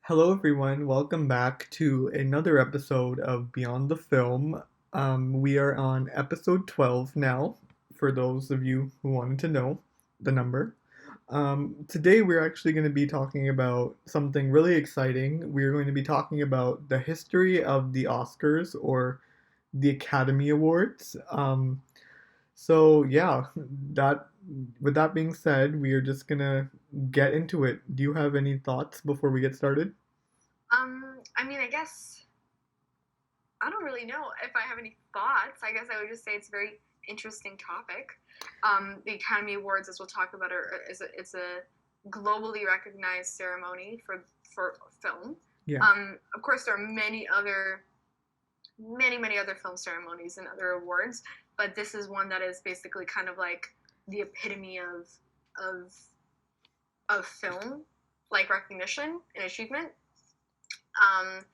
Hello, everyone. Welcome back to another episode of Beyond the Film. We are on episode 12 now, for those of you who wanted to know the number. Today, we're actually going to be talking about something really exciting. We're going to be talking about the history of the Oscars or the Academy Awards. Yeah, that with that being said, we are just gonna get into it. Do you have any thoughts before we get started? I guess I don't really know if I have any thoughts. I guess I would just say it's a very interesting topic. The Academy Awards, as we'll talk about, it's a globally recognized ceremony for film. Yeah. Of course, there are many other film ceremonies and other awards, but this is one that is basically kind of like the epitome of of film, like recognition and achievement. Um,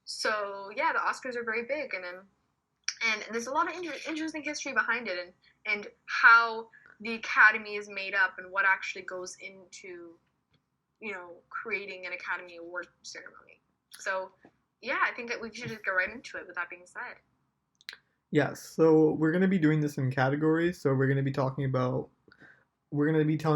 so yeah, the Oscars are very big, and there's a lot of interesting history behind it, and how the Academy is made up and what actually goes into creating an Academy Award ceremony. So yeah, I think that we should just go right into it. With that being said. Yes, so we're going to be doing this in categories. So we're going to be telling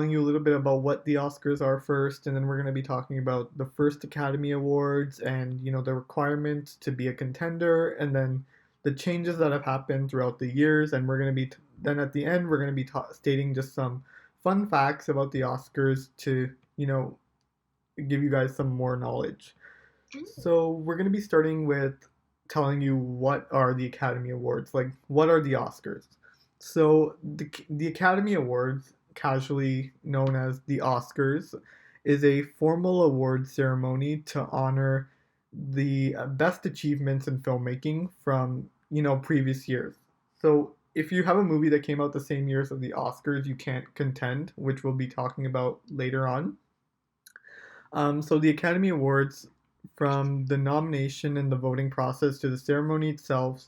you a little bit about what the Oscars are first, and then we're going to be talking about the first Academy Awards and, the requirements to be a contender, and then the changes that have happened throughout the years. And we're going to be, then at the end, we're going to be stating just some fun facts about the Oscars to, give you guys some more knowledge. So we're going to be starting with telling you what are the Academy Awards, like what are the Oscars. So the Academy Awards, casually known as the Oscars, is a formal award ceremony to honor the best achievements in filmmaking from, previous years. So if you have a movie that came out the same years as the Oscars, you can't contend, which we'll be talking about later on. So the Academy Awards, from the nomination and the voting process to the ceremony itself,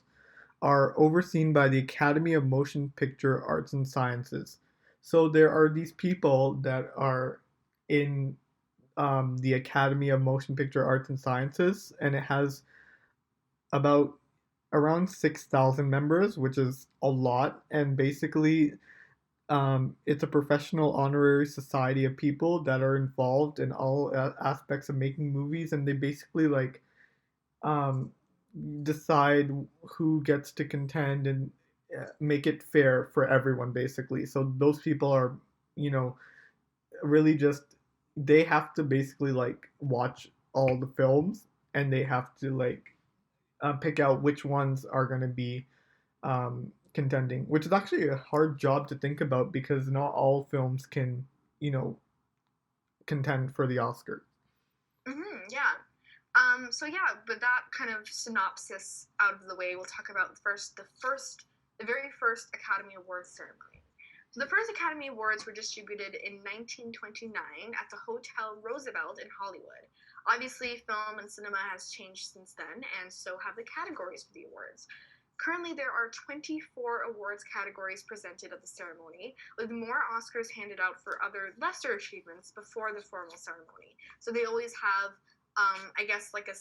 are overseen by the Academy of Motion Picture Arts and Sciences. So there are these people that are in the Academy of Motion Picture Arts and Sciences, and it has about around 6,000 members, which is a lot. And basically, it's a professional honorary society of people that are involved in all aspects of making movies, and they basically um, decide who gets to contend and make it fair for everyone, basically. So those people are, you know, really just they have to basically watch all the films, and they have to pick out which ones are going to be contending, which is actually a hard job to think about because not all films can, you know, contend for the Oscar. Yeah. So yeah, with that kind of synopsis out of the way, we'll talk about the very first Academy Awards ceremony. So the first Academy Awards were distributed in 1929 at the Hotel Roosevelt in Hollywood. Obviously, film and cinema has changed since then, and so have the categories for the awards. Currently, there are 24 awards categories presented at the ceremony, with more Oscars handed out for other lesser achievements before the formal ceremony. So they always have, I guess, like a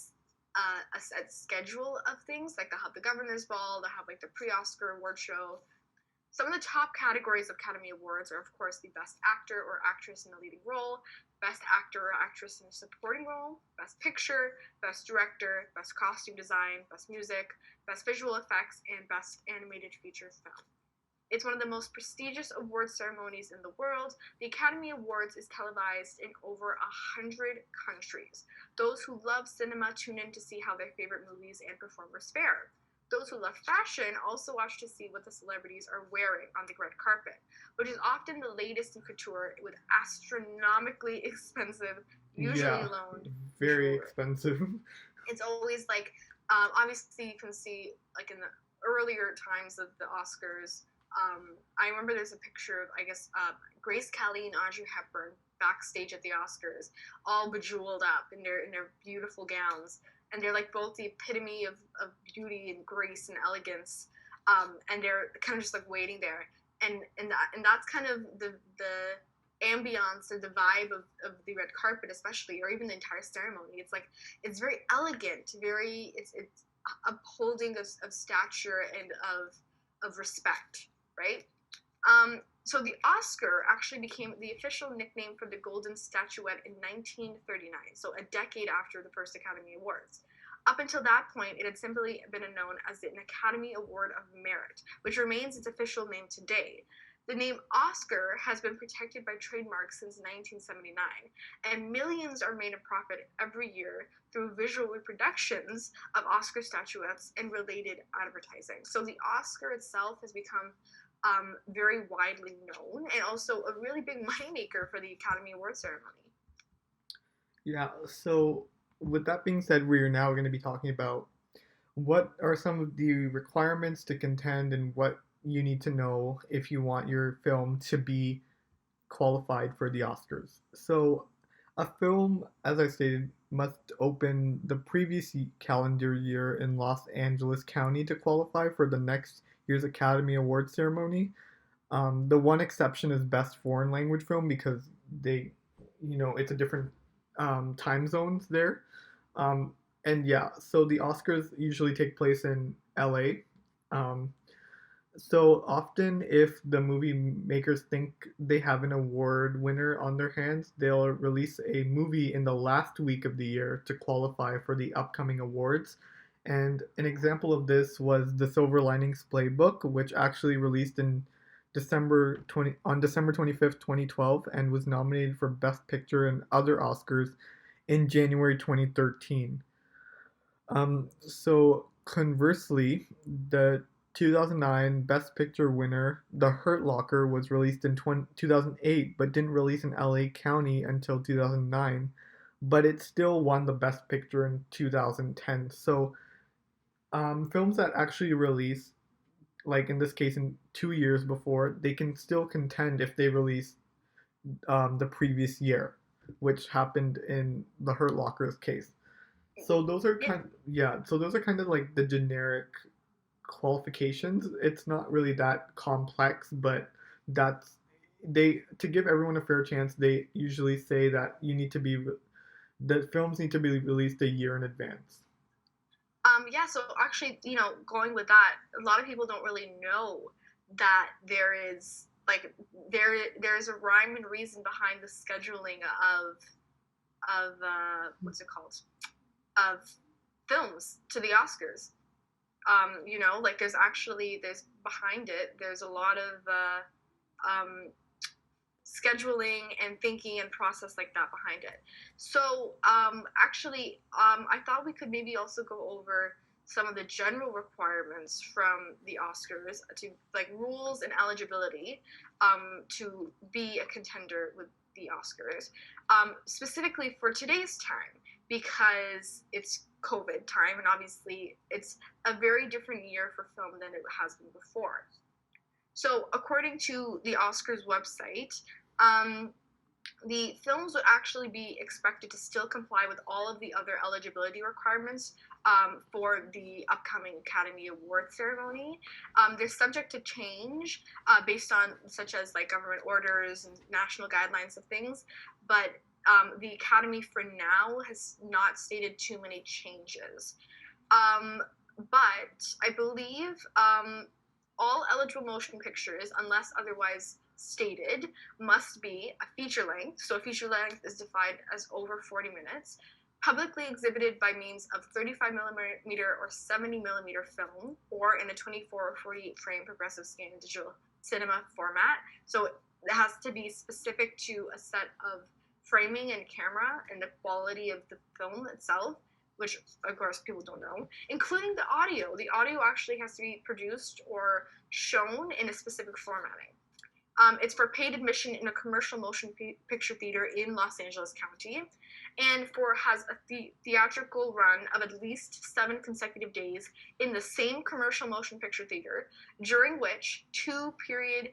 set schedule of things. Like they'll have the Governor's Ball, they'll have like the pre-Oscar award show. Some of the top categories of Academy Awards are, of course, the Best Actor or Actress in a Leading Role, Best Actor or Actress in a Supporting Role, Best Picture, Best Director, Best Costume Design, Best Music, Best Visual Effects, and Best Animated Feature Film. It's one of the most prestigious award ceremonies in the world. The Academy Awards is televised in over 100 countries. Those who love cinema tune in to see how their favorite movies and performers fare. Those who love fashion also watch to see what the celebrities are wearing on the red carpet, which is often the latest in couture with astronomically expensive, usually Yeah, loaned very jewelry. expensive. It's always like, obviously, you can see, like, in the earlier times of the Oscars, I remember there's a picture of, I guess, Grace Kelly and Audrey Hepburn backstage at the Oscars, all bejeweled up in their beautiful gowns, and they're like both the epitome of beauty and grace and elegance, and they're kind of just like waiting there, and that's kind of the ambiance or the vibe of the red carpet, especially, or even the entire ceremony. It's like it's very elegant, very it's upholding of stature and of respect, right? So the Oscar actually became the official nickname for the Golden Statuette in 1939, so a decade after the first Academy Awards. Up until that point, it had simply been known as an Academy Award of Merit, which remains its official name today. The name Oscar has been protected by trademark since 1979, and millions are made a profit every year through visual reproductions of Oscar statuettes and related advertising. So the Oscar itself has become very widely known and also a really big moneymaker for the Academy Award ceremony. Yeah, so with that being said, we are now going to be talking about what are some of the requirements to contend and what you need to know if you want your film to be qualified for the Oscars. So, a film, as I stated, must open the previous calendar year in Los Angeles County to qualify for the next year's Academy Award ceremony. The one exception is Best Foreign Language Film because they, it's a different time zones there. Um, and yeah, so the Oscars usually take place in LA. Um, so often, if the movie makers think they have an award winner on their hands, they'll release a movie in the last week of the year to qualify for the upcoming awards. And an example of this was The Silver Linings Playbook, which actually released in December 25th, 2012, and was nominated for Best Picture and other Oscars in January 2013. So conversely, the 2009 Best Picture winner, The Hurt Locker, was released in 2008 but didn't release in LA County until 2009, but it still won the Best Picture in 2010. So, films that actually release, like in this case, in 2 years before, they can still contend if they release the previous year, which happened in The Hurt Locker's case. So those are Yeah. so those are kind of like the generic qualifications. It's not really that complex, but that's they to give everyone a fair chance. They usually say that the films need to be released a year in advance. Yeah, so actually, going with that, a lot of people don't really know that there's a rhyme and reason behind the scheduling of what's it called, of films to the Oscars. Like there's behind it. There's a lot of scheduling and thinking and process like that behind it. So I thought we could maybe also go over some of the general requirements from the Oscars to like rules and eligibility to be a contender with the Oscars, specifically for today's time because it's COVID time and obviously it's a very different year for film than it has been before. So, according to the Oscars website, um, the films would actually be expected to still comply with all of the other eligibility requirements for the upcoming Academy Award ceremony. They're subject to change based on such as like government orders and national guidelines of things, but the Academy for now has not stated too many changes. Um, but I believe all eligible motion pictures, unless otherwise stated, must be a feature length. So a feature length is defined as over 40 minutes, publicly exhibited by means of 35 millimeter or 70 millimeter film, or in a 24 or 48 frame progressive scan digital cinema format. So it has to be specific to a set of framing and camera and the quality of the film itself, which of course people don't know, including the audio. The audio actually has to be produced or shown in a specific formatting. It's for paid admission in a commercial motion picture theater in Los Angeles County, and has a theatrical run of at least 7 consecutive days in the same commercial motion picture theater, during which 2 period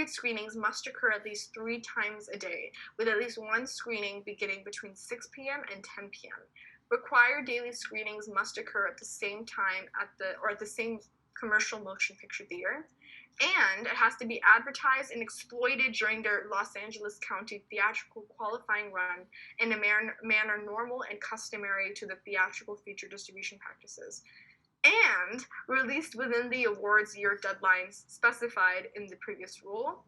screenings must occur at least 3 times a day, with at least 1 screening beginning between 6 p.m. and 10 p.m. Required daily screenings must occur at the same time at the same commercial motion picture theater. And it has to be advertised and exploited during their Los Angeles County theatrical qualifying run in a manner normal and customary to the theatrical feature distribution practices, and released within the awards year deadlines specified in the previous rule.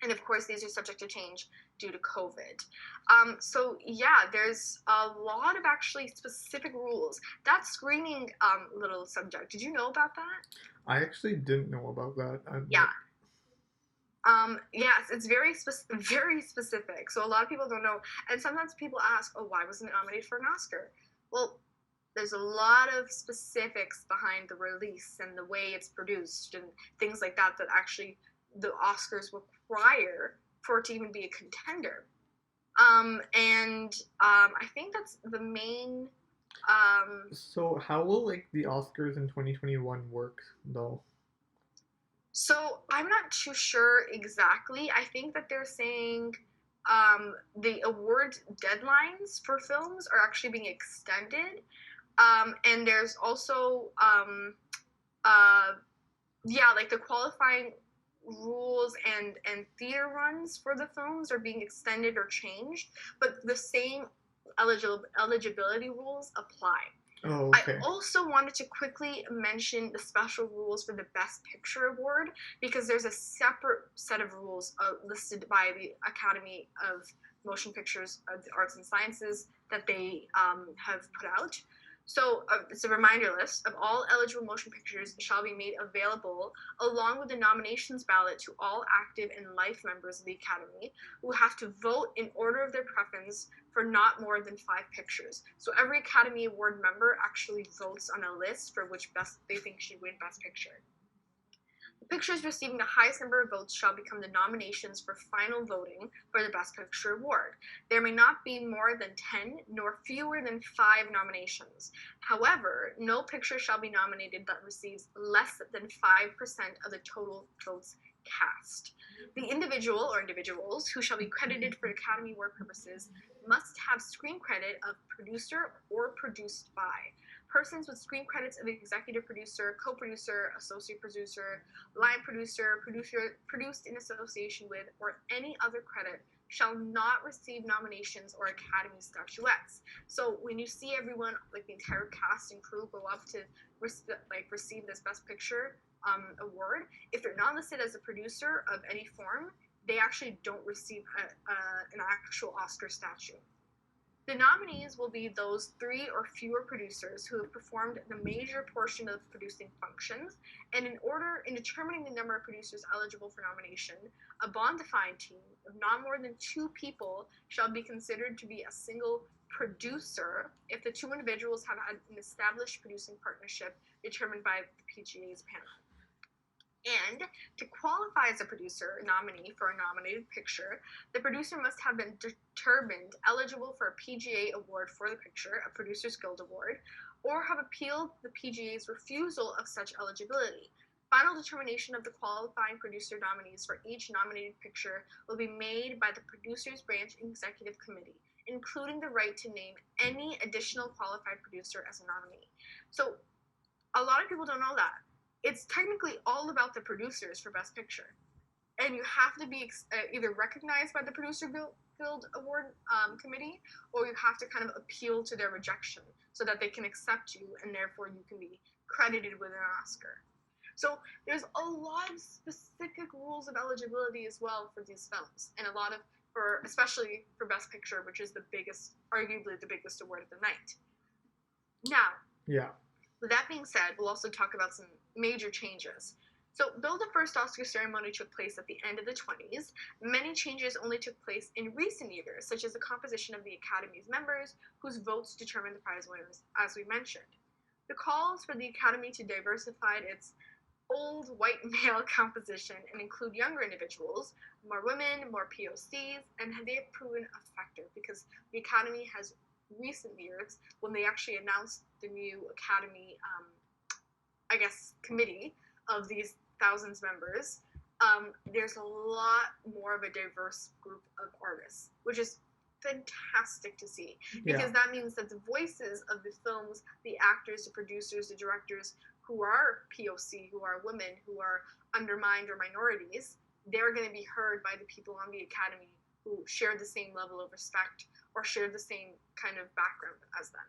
And of course, these are subject to change due to COVID. So yeah, there's a lot of actually specific rules. That screening little subject, did you know about that? I actually didn't know about that. Yeah. Yes, it's very specific. So a lot of people don't know, and sometimes people ask, "Oh, why wasn't it nominated for an Oscar?" Well, there's a lot of specifics behind the release and the way it's produced and things like that that actually the Oscars require for it to even be a contender. I think that's the main. So how will like the Oscars in 2021 work though? So I'm not too sure exactly. I think that they're saying the award deadlines for films are actually being extended. And there's also, yeah, like the qualifying rules and theater runs for the films are being extended or changed, but the same eligibility rules apply. Oh, I okay. also wanted to quickly mention the special rules for the Best Picture Award because there's a separate set of rules listed by the Academy of Motion Pictures of the Arts and Sciences that they have put out. So it's a reminder list of all eligible motion pictures shall be made available along with the nominations ballot to all active and life members of the Academy who have to vote in order of their preference for not more than 5 pictures. So every Academy Award member actually votes on a list for which they think should win Best Picture. The pictures receiving the highest number of votes shall become the nominations for final voting for the Best Picture Award. There may not be more than 10 nor fewer than 5 nominations. However, no picture shall be nominated that receives less than 5% of the total votes cast. The individual or individuals who shall be credited for Academy Award purposes must have screen credit of producer or produced by. Persons with screen credits of executive producer, co-producer, associate producer, line producer, produced in association with, or any other credit shall not receive nominations or Academy statuettes. So when you see everyone, like the entire cast and crew, go up to receive this Best Picture award, if they're not listed as a producer of any form, they actually don't receive an actual Oscar statue. The nominees will be those 3 or fewer producers who have performed the major portion of producing functions, and in determining the number of producers eligible for nomination, a bond-defined team of not more than 2 people shall be considered to be a single producer if the 2 individuals have had an established producing partnership determined by the PGA's panel. And to qualify as a producer nominee for a nominated picture, the producer must have been determined eligible for a PGA award for the picture, a Producers Guild Award, or have appealed the PGA's refusal of such eligibility. Final determination of the qualifying producer nominees for each nominated picture will be made by the Producers Branch Executive Committee, including the right to name any additional qualified producer as a nominee. So a lot of people don't know that. It's technically all about the producers for Best Picture. And you have to be either recognized by the Producer Guild Award Committee, or you have to kind of appeal to their rejection so that they can accept you, and therefore you can be credited with an Oscar. So there's a lot of specific rules of eligibility as well for these films, and a lot of, especially for Best Picture, which is arguably the biggest award of the night. Now, yeah. With that being said, we'll also talk about some major changes. So, though the first Oscar ceremony took place at the end of the 20s, many changes only took place in recent years, such as the composition of the Academy's members, whose votes determine the prize winners, as we mentioned. The calls for the Academy to diversify its old white male composition and include younger individuals, more women, more POCs, and they have proven effective because the Academy has recent years, when they actually announced the new Academy, committee of these thousands members, there's a lot more of a diverse group of artists, which is fantastic to see because that means that the voices of the films, the actors, the producers, the directors who are POC, who are women, who are undermined or minorities, they're going to be heard by the people on the Academy who share the same level of respect or share the same kind of background as them.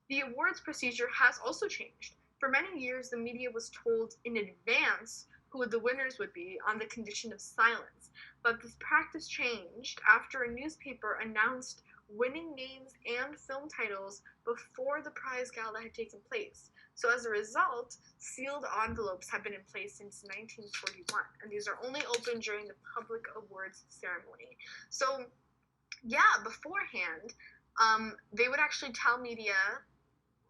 The awards procedure has also changed. For many years, the media was told in advance who the winners would be on the condition of silence, but this practice changed after a newspaper announced winning names and film titles before the prize gala had taken place. So as a result, sealed envelopes have been in place since 1941, and these are only open during the public awards ceremony. So yeah, beforehand, they would actually tell media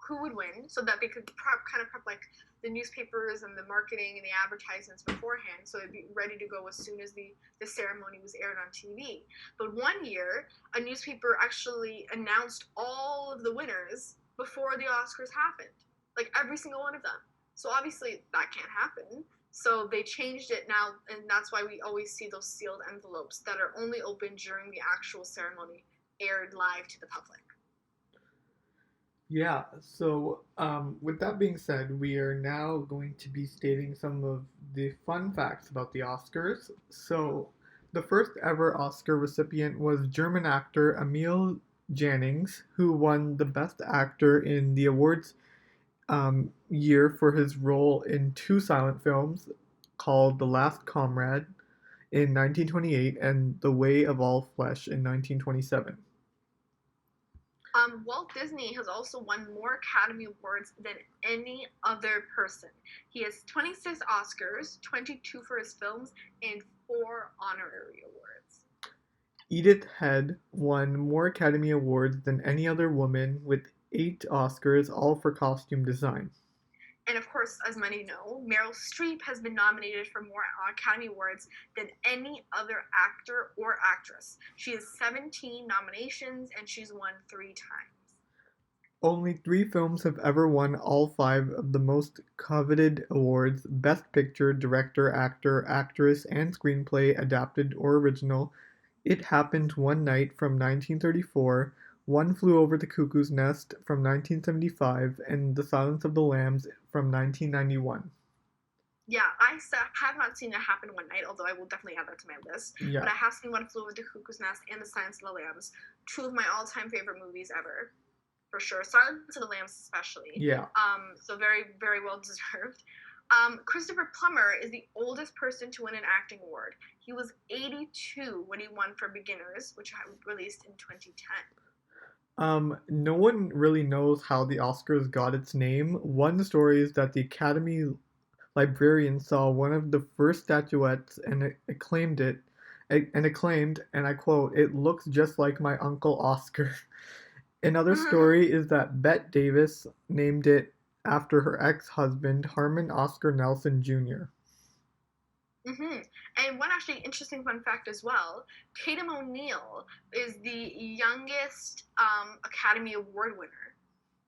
who would win so that they could kind of prep like the newspapers and the marketing and the advertisements beforehand so it'd be ready to go as soon as the ceremony was aired on TV. But one year, a newspaper actually announced all of the winners before the Oscars happened, like every single one of them. So obviously that can't happen. So they changed it now, and that's why we always see those sealed envelopes that are only open during the actual ceremony, aired live to the public. Yeah, so with that being said, we are now going to be stating some of the fun facts about the Oscars. So, the first ever Oscar recipient was German actor Emil Jennings, who won the Best Actor in the awards year for his role in two silent films called The Last Comrade in 1928 and The Way of All Flesh in 1927. Walt Disney has also won more Academy Awards than any other person. He has 26 Oscars, 22 for his films, and 4 honorary awards. Edith Head won more Academy Awards than any other woman, with 8 Oscars, all for costume design. And of course, as many know, Meryl Streep has been nominated for more Academy Awards than any other actor or actress. She has 17 nominations and she's won 3 times. Only 3 films have ever won all 5 of the most coveted awards: Best Picture, Director, Actor, Actress, and Screenplay, Adapted or Original. It Happened One Night from 1934, One Flew Over the Cuckoo's Nest from 1975, and The Silence of the Lambs from 1991. Yeah, I have not seen It Happen One Night, although I will definitely add that to my list. Yeah. But I have seen One Flew Over the Cuckoo's Nest and The Silence of the Lambs, 2 of my all-time favorite movies ever, for sure. Silence of the Lambs especially. Yeah. So very, very well deserved. Christopher Plummer is the oldest person to win an acting award. He was 82 when he won for Beginners, which was released in 2010. No one really knows how the Oscars got its name. One story is that the Academy librarian saw one of the first statuettes and acclaimed, and I quote, "It looks just like my Uncle Oscar." Another story is that Bette Davis named it after her ex-husband, Harmon Oscar Nelson Jr. And one actually interesting fun fact as well, Tatum O'Neill is the youngest Academy Award winner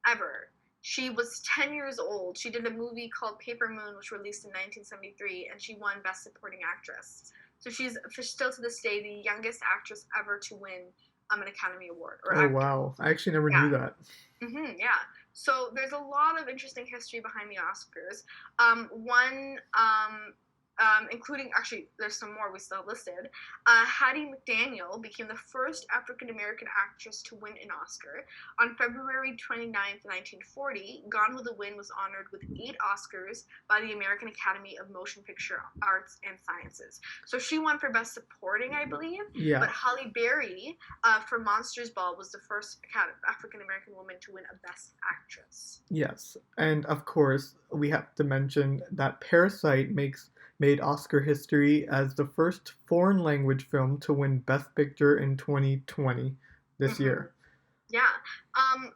ever. She was 10 years old. She did a movie called Paper Moon, which released in 1973, and she won Best Supporting Actress. So she's still to this day the youngest actress ever to win an Academy Award. Wow. I actually never knew that. Yeah. So there's a lot of interesting history behind the Oscars. Including, actually, there's some more we still listed. Hattie Mcdaniel became the first African-American actress to win an Oscar. On February 29th, 1940, Gone with the Wind was honored with 8 Oscars by the American Academy of Motion Picture Arts and Sciences. So she won for Best Supporting, I believe. Yeah. But Halle Berry for Monsters Ball was the first African-American woman to win a Best Actress. Yes, and of course, we have to mention that Parasite made Oscar history as the first foreign language film to win Best Picture in 2020 this year. Yeah. And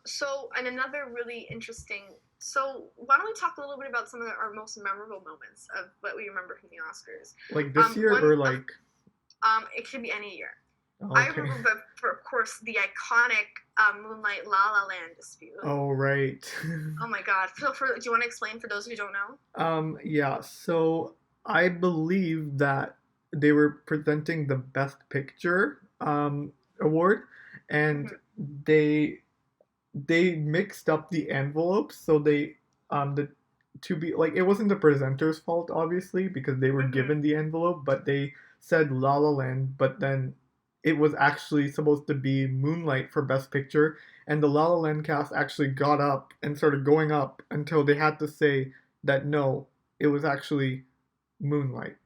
another really interesting. So why don't we talk a little bit about some of our most memorable moments of what we remember from the Oscars? Like this year or like? It could be any year. Okay. I remember, of course, the iconic Moonlight La La Land dispute. Oh, right. Oh my God. Do you want to explain for those who don't know? Yeah. So I believe that they were presenting the Best Picture award, and they mixed up the envelopes. So the to be like, it wasn't the presenter's fault, obviously, because they were Mm-hmm. given the envelope, but they said La La Land, but then it was actually supposed to be Moonlight for Best Picture, and the La La Land cast actually got up and started going up until they had to say that no, it was actually Moonlight,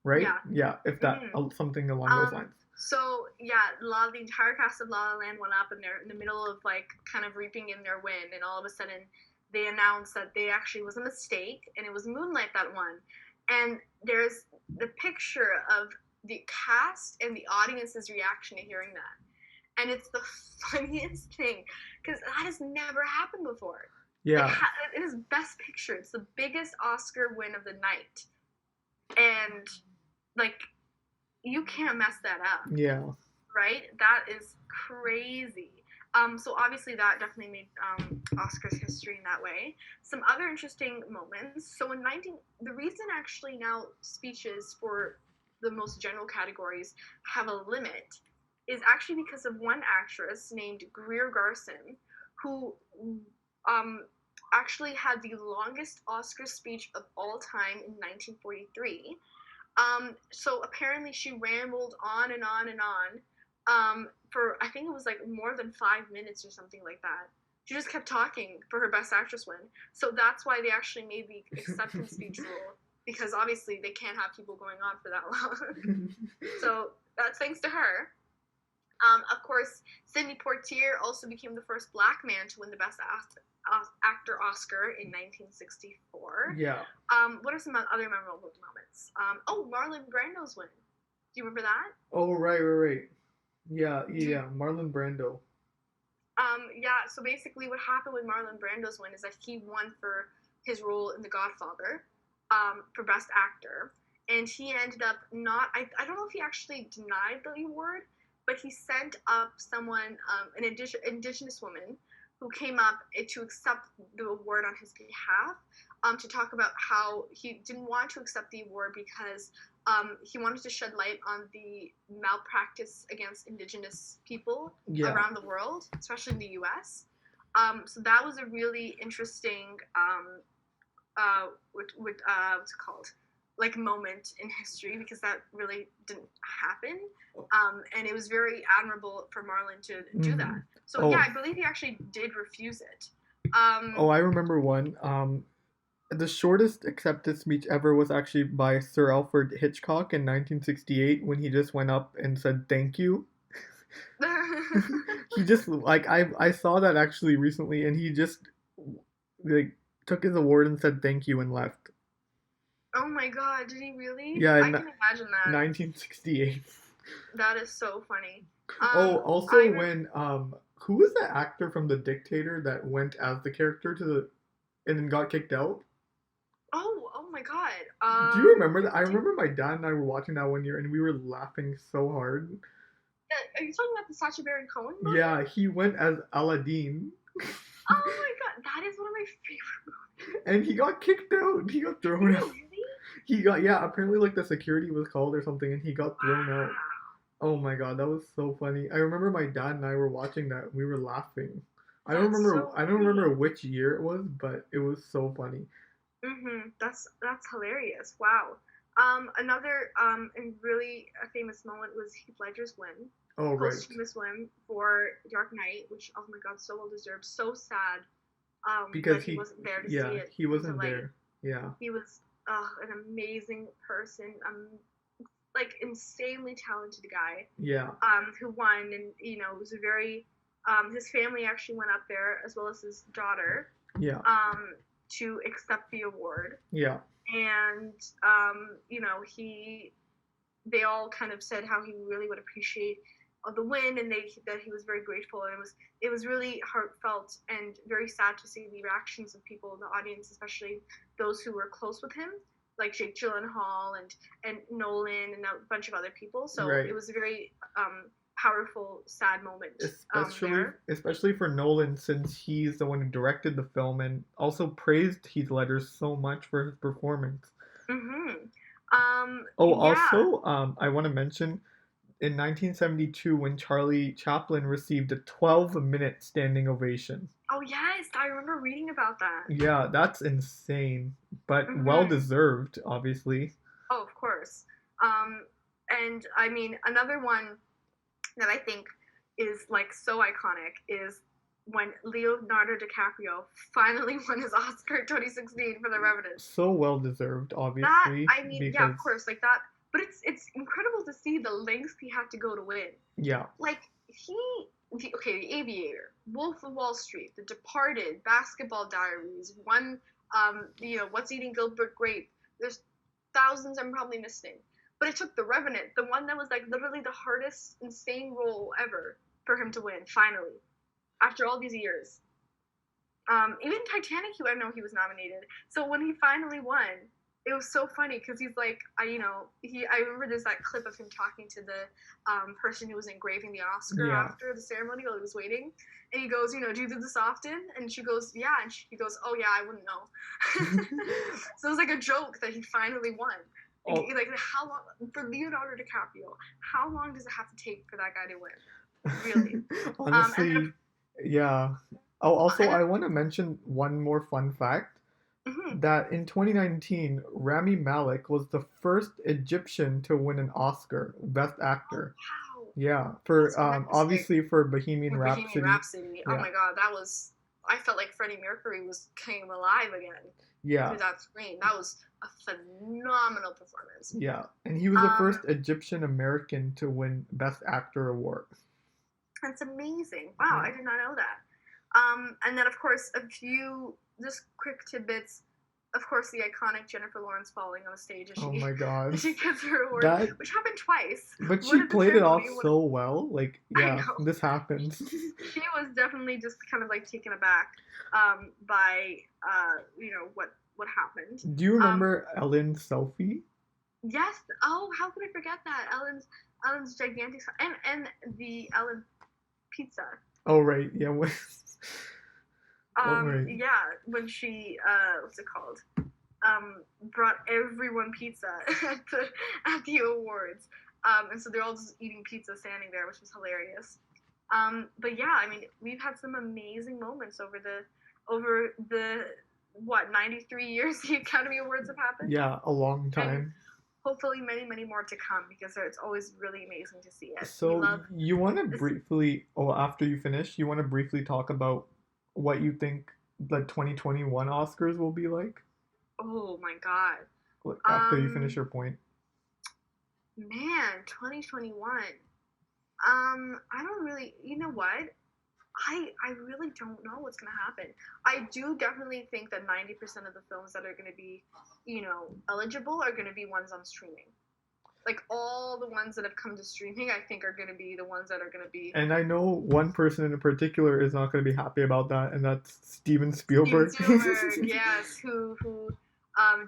right? Yeah. Yeah, if that Mm-hmm. something along those Um, lines. so yeah, the entire cast of La La Land went up, and they're in the middle of like kind of reaping in their win, and all of a sudden they announced that they actually was a mistake, and it was Moonlight that won. And there's the picture of the cast and the audience's reaction to hearing that, and it's the funniest thing because that has never happened before. Like Yeah, it is Best Picture. It's the biggest Oscar win of the night, and like you can't mess that up, yeah. right? That is crazy. So obviously that definitely made Oscars history in that way. Some other interesting moments. So in 19, the reason actually now speeches for the most general categories have a limit is actually because of one actress named Greer Garson, who um, actually had the longest Oscar speech of all time in 1943. So apparently she rambled on and on and on for I think it was like more than 5 minutes or something like that. She just kept talking for her Best Actress win. So that's why they actually made the acceptance speech rule because obviously they can't have people going on for that long. So that's thanks to her. Of course, Sidney Poitier also became the first black man to win the Best Actor Oscar in 1964. Yeah. What are some other memorable moments? Marlon Brando's win. Do you remember that? Oh, right. Yeah, yeah, Marlon Brando. Yeah. So basically, what happened with Marlon Brando's win is that he won for his role in The Godfather, for Best Actor, and he ended up not. I don't know if he actually denied the award, but he sent up someone, an indigenous woman, who came up to accept the award on his behalf, to talk about how he didn't want to accept the award because he wanted to shed light on the malpractice against indigenous people Yeah. around the world, especially in the U.S. So that was a really interesting, what's it called? Like moment in history because that really didn't happen, and it was very admirable for Marlon to do that. So Oh. yeah, I believe he actually did refuse it. Oh, I remember one. The shortest acceptance speech ever was actually by Sir Alfred Hitchcock in 1968 when he just went up and said thank you. He just like I saw that actually recently, and he just like took his award and said thank you and left. Oh my god, did he really? Yeah, I in can imagine that. 1968. That is so funny. Oh, also I when who was the actor from The Dictator that went as the character to the and then got kicked out? oh my god. Do you remember that? I remember my dad and I were watching that one year and we were laughing so hard. Are you talking about the Sacha Baron Cohen movie? Yeah, he went as Aladdin. Oh my god, that is one of my favorite movies. And he got kicked out. He got thrown out. Really? He got, yeah, apparently like the security was called or something and he got thrown out. Oh my god, that was so funny. I remember my dad and I were watching that and we were laughing. I don't remember which year it was, but it was so funny. That's hilarious. Wow. Another and really a famous moment was Heath Ledger's win, Oh right. posthumous win for Dark Knight, which oh my god, so well deserved. So sad. Because that he wasn't there to see yeah, it. he wasn't there. Yeah. He was an amazing person. Like insanely talented guy. Yeah. Who won, and you know, it was a very his family actually went up there as well as his daughter. Yeah. To accept the award. Yeah. And you know, they all kind of said how he really would appreciate the win, and that he was very grateful, and it was really heartfelt and very sad to see the reactions of people in the audience, especially those who were close with him, like Jake Gyllenhaal and Nolan and a bunch of other people. So right. It was a very powerful, sad moment. Especially for Nolan, since he's the one who directed the film and also praised Heath Ledger so much for his performance. Also, I want to mention in 1972 when Charlie Chaplin received a 12-minute standing ovation. Oh yes, I remember reading about that. Yeah, that's insane, but well Hmm. deserved, obviously. Oh, of course. Um, and I mean, another one that I think is like so iconic is when Leonardo DiCaprio finally won his Oscar in 2016 for The Revenant. So well deserved, That obviously, I mean, yeah, of because course, like that. But it's incredible to see the lengths he had to go to win. yeah, Like okay, The Aviator, Wolf of Wall Street, The Departed, Basketball Diaries, What's Eating Gilbert Grape. There's thousands I'm probably missing. But it took The Revenant, the one that was like literally the hardest, insane role ever, for him to win, finally, after all these years. Even Titanic, I know he was nominated. So when he finally won, it was so funny because he's like, I remember there's that clip of him talking to the person who was engraving the Oscar yeah. after the ceremony while he was waiting, and he goes, do you do this often? And she goes, yeah, and he goes, oh yeah, I wouldn't know. So it was like a joke that he finally won. Oh, Like how long for Leonardo DiCaprio? How long does it have to take for that guy to win? Really? And then honestly, yeah. Oh, also, and then I want to mention one more fun fact mhm. that in 2019, Ramy Malek was the first Egyptian to win an Oscar, Best Oh Actor. wow, Yeah, that's for fantastic. obviously for Bohemian With Bohemian Rhapsody. Rhapsody. Oh Yeah, my god, that was. I felt like Freddie Mercury came alive again yeah, through that screen. That was a phenomenal performance. yeah. And he was the Um, first Egyptian American to win Best Actor award. that's amazing. Wow, I Yeah. did not know that. And then of course a few just quick tidbits. Of course, the iconic Jennifer Lawrence falling on the stage Oh my God. as she gets her award, That, which happened twice. but she One at the played it off ceremony, one. so well. Like, I yeah, know. this happens. She was definitely just kind of like taken aback by what happened. Do you Um, remember Ellen's selfie? yes. Oh, how could I forget that? Ellen's gigantic and the Ellen pizza. Oh, right. Yeah. Oh, right. Yeah, when she what's it called? Brought everyone pizza at the awards. And so they're all just eating pizza standing there, which was hilarious. But yeah, I mean, we've had some amazing moments over the what 93 years the Academy Awards have happened, Yeah, a long and time. hopefully many more to come because it's always really amazing to see it. We So love you want to this. briefly, oh, after you finish, you want to briefly talk about what you think the 2021 Oscars will be Oh my god. like after you finish Um, your point. Man, 2021. I don't really. You know what? I really don't know what's gonna happen. I do definitely think that 90% of the films that are gonna be, eligible are gonna be ones on streaming. Like all the ones that have come to streaming, I think are gonna be the ones that are gonna be And I know one person in particular is not going to be happy about that, and that's Steven Steven Spielberg. Spielberg, yes, who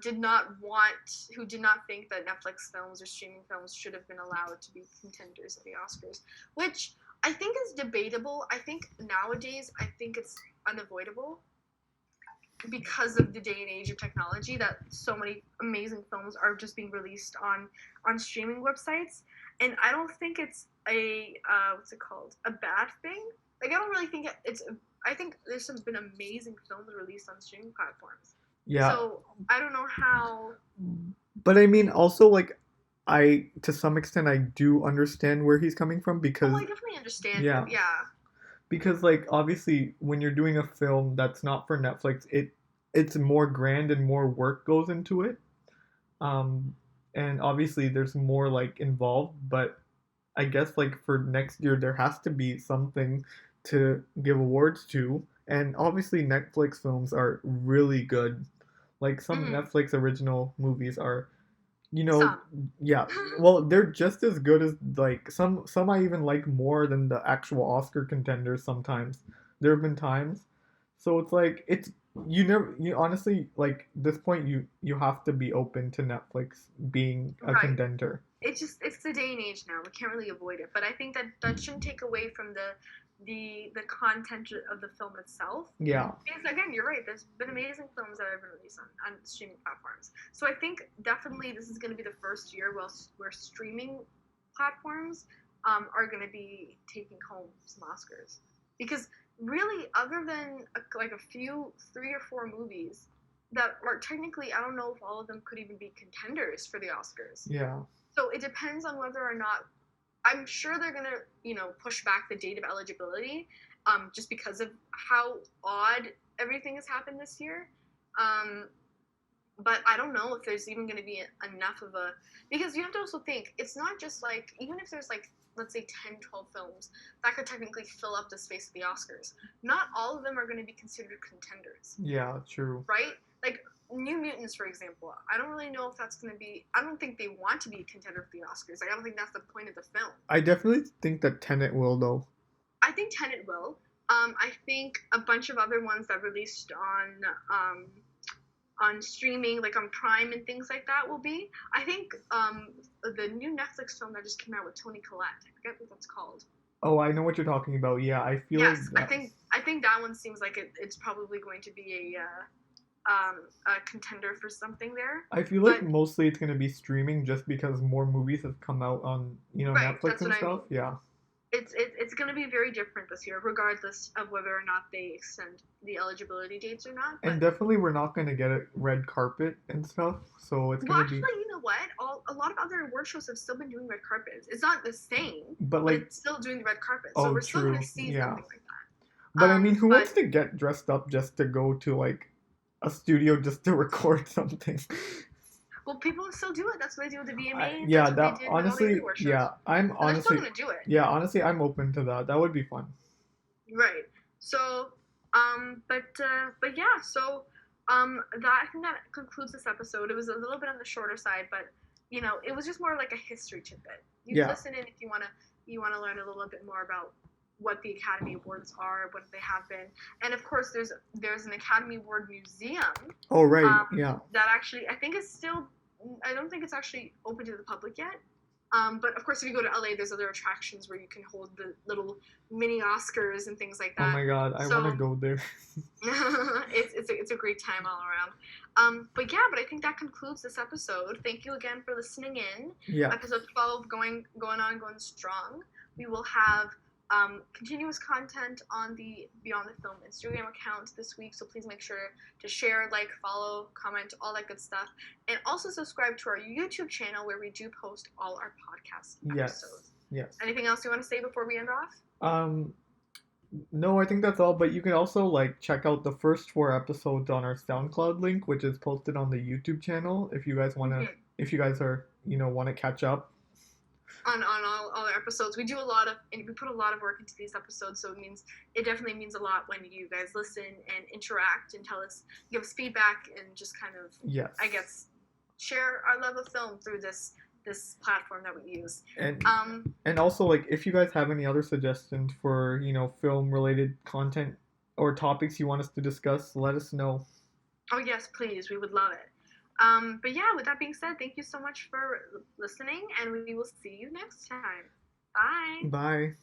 did not think that Netflix films or streaming films should have been allowed to be contenders at the Oscars, which I think is debatable. I think nowadays I think it's unavoidable because of the day and age of technology that so many amazing films are just being released on streaming websites, and I don't think it's a what's it called, a bad thing. Like I don't really think it's. I think there's been amazing films released on streaming platforms. Yeah, So I don't know how. but I mean, also like, I to some extent I do understand where he's coming from Oh, I because definitely understand yeah, it. Yeah. because like obviously when you're doing a film that's not for Netflix, it's more grand and more work goes into it. Um, and obviously there's more like involved, but I guess like for next year there has to be something to give awards to. And obviously Netflix films are really good. Like some Mm-hmm. Netflix original movies are, you know, Some. yeah. Well, they're just as good as like some I even like more than the actual Oscar contenders sometimes. There have been times. So it's like it's you never you honestly like this point you have to be open to Netflix being a Right. contender. It's the day and age now. We can't really avoid it. But I think that shouldn't take away from the content of the film itself. Yeah. Because again, you're right. There's been amazing films that have been released on streaming platforms. So I think definitely this is going to be the first year where streaming platforms are going to be taking home some Oscars. Because really, other than like a few, 3 or 4 movies that are technically, I don't know if all of them could even be contenders for the Oscars. Yeah. So it depends on whether or not, I'm sure they're gonna, push back the date of eligibility, just because of how odd everything has happened this year. But I don't know if there's even going to be enough of a, because you have to also think it's not just like, even if there's like, let's say 10, 12 films that could technically fill up the space of the Oscars, not all of them are going to be considered contenders. Yeah, true. Right? Like New Mutants, for example, I don't really know if that's going to be, I don't think they want to be a contender for the Oscars. Like I don't think that's the point of the film. I definitely think that Tenet will, though. I think Tenet will. I think a bunch of other ones that released on streaming, like on Prime and things like that, will be. I think the new Netflix film that just came out with Toni Collette, I forget what that's called. Oh, I know what you're talking about. Yeah, I feel yes, like I think that one seems like it's probably going to be a contender for something there. I feel like mostly it's gonna be streaming just because more movies have come out on right, Netflix and stuff. I mean. Yeah. It's going to be very different this year, regardless of whether or not they extend the eligibility dates or not. And definitely, we're not going to get a red carpet and stuff, so it's going to be. Well, actually, you know what? A lot of other award shows have still been doing red carpets. It's not the same, but it's still doing the red carpet. So we're still going to see something like that. But I mean, who wants to get dressed up just to go to like a studio just to record something? Well, people still do it. That's what they do with the VMAs. Yeah, that honestly, yeah, I'm honestly gonna do it. Yeah, honestly, I'm open to that. That would be fun. Right. So, but yeah. So, I think that concludes this episode. It was a little bit on the shorter side, but it was just more like a history tidbit. You listen in if you wanna learn a little bit more about what the Academy Awards are, what they have been, and of course there's an Academy Award museum. Oh right, yeah. That actually I think is still, I don't think it's actually open to the public yet. But of course, if you go to LA, there's other attractions where you can hold the little mini Oscars and things like that. Oh my god, I want to go there. it's a great time all around. But I think that concludes this episode. Thank you again for listening in. Yeah. Episode 12 going strong. We will have continuous content on the Beyond the Film Instagram account this week, so please make sure to share, like, follow, comment, all that good stuff, and also subscribe to our YouTube channel where we do post all our podcast episodes. Yes. Anything else you want to say before we end off? No, I think that's all, but you can also check out the first 4 episodes on our SoundCloud link, which is posted on the YouTube channel if you guys want to if you guys are want to catch up on all our episodes. We put a lot of work into these episodes, so it definitely means a lot when you guys listen and interact and give us feedback, and just kind of I guess share our love of film through this platform that we use. And also, if you guys have any other suggestions for film related content or topics you want us to discuss, let us know. Oh yes, please, we would love it. But with that being said, thank you so much for listening, and we will see you next time. Bye. Bye.